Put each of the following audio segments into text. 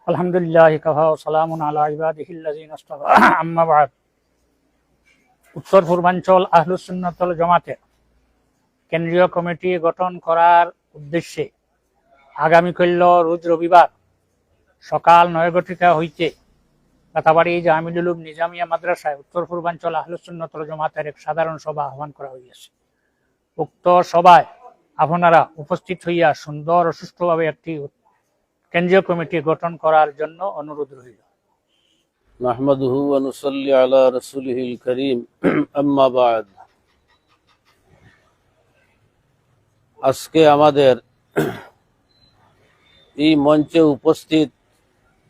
আলহামদুলিল্লাহ কাফা ওয়া সালামুন আলা ইবাদিহিল্লাযিনা ইসতাফা আম্মা বা'দ। উত্তর পূর্বাঞ্চল আহলুস সুন্নাত ওয়াল জামাতের কেন্দ্রীয় কমিটি গঠন করার উদ্দেশ্যে আগামীকাল রোজ রবিবার সকাল 9:00 হইতে কাতাবাড়ি জামিউল উলুম নিজামিয়া মাদ্রাসায় উত্তর পূর্বাঞ্চল আহলুস সুন্নাত ওয়াল জামাতের এক সাধারণ সভা আহ্বান করা হইয়াছে। উক্ত সভায় আপনারা উপস্থিত হইয়া সুন্দর ও সুষ্ঠুভাবে একটি কেন্দ্রীয় কমিটি গঠন করার জন্য অনুরোধ রইল। নাহমাদুহু ওয়া নুসাল্লি আলা রাসূলিহিল কারীম, আম্মা বা'দ। আজকে আমাদের এই মঞ্চে উপস্থিত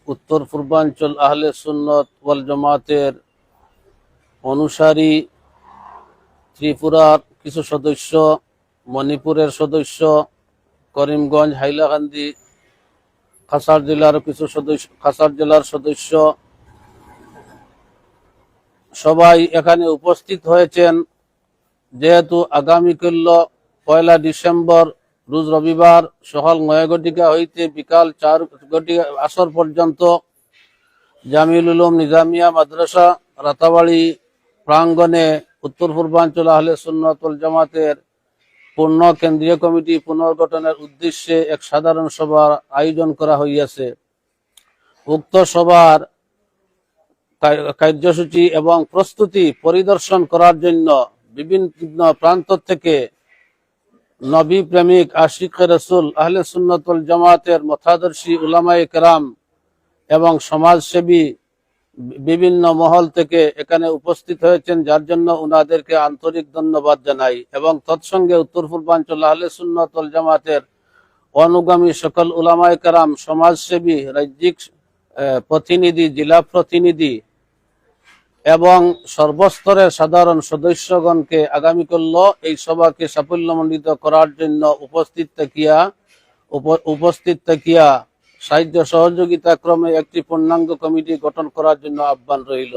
উত্তর পূর্বাঞ্চল আহলে সুন্নাত ওয়াল জামাতের অনুসারী, ত্রিপুরার কিছু সদস্য, মণিপুরের সদস্য, করিমগঞ্জ, হাইলাকান্দি, কাছাড় জেলার সদস্য সবাই এখানে উপস্থিত হয়েছেন। যেহেতু আগামীকাল 1 ডিসেম্বর রোজ রবিবার সকাল 9:00 হইতে বিকাল 4:00 আসর পর্যন্ত জামিউল উলুম নিজামিয়া মাদ্রাসা রাতাবাড়ি প্রাঙ্গণে উত্তর পূর্বাঞ্চল আহলে সুন্নাত ওয়াল জামাতের পূর্ণ কেন্দ্রীয় কমিটি পুনর্গঠনের উদ্দেশ্যে এক সাধারণ সভার আয়োজন করা হইয়াছে। উক্ত সভার কার্যসূচি এবং প্রস্তুতি পরিদর্শন করার জন্য বিভিন্ন প্রান্ত থেকে নবী প্রেমিক, আশিকে রাসূল, আহলে সুন্নাত ওয়াল জামাতের মতাদর্শী উলামায়ে কেরাম এবং সমাজসেবী বিভিন্ন মহল থেকে এখানে উপস্থিত হয়েছেন, যার জন্য উনাদেরকে আন্তরিক ধন্যবাদ জানাই। এবং তৎসঙ্গে উত্তর পূর্বাঞ্চল আহলে সুন্নাত ওয়াল জামাতের অনুগামী সকল উলামায়ে কেরাম, সমাজসেবী, রাজ্যিক প্রতিনিধি, জেলা প্রতিনিধি এবং সর্বস্তরের সাধারণ সদস্যগণকে আগামীকাল এই সভাকে সাফল্যমণ্ডিত করার জন্য উপস্থিত থাকিয়া সাহায্য সহযোগিতা ক্রমে একটি পূর্ণাঙ্গ কমিটি গঠন করার জন্য আহ্বান রইল।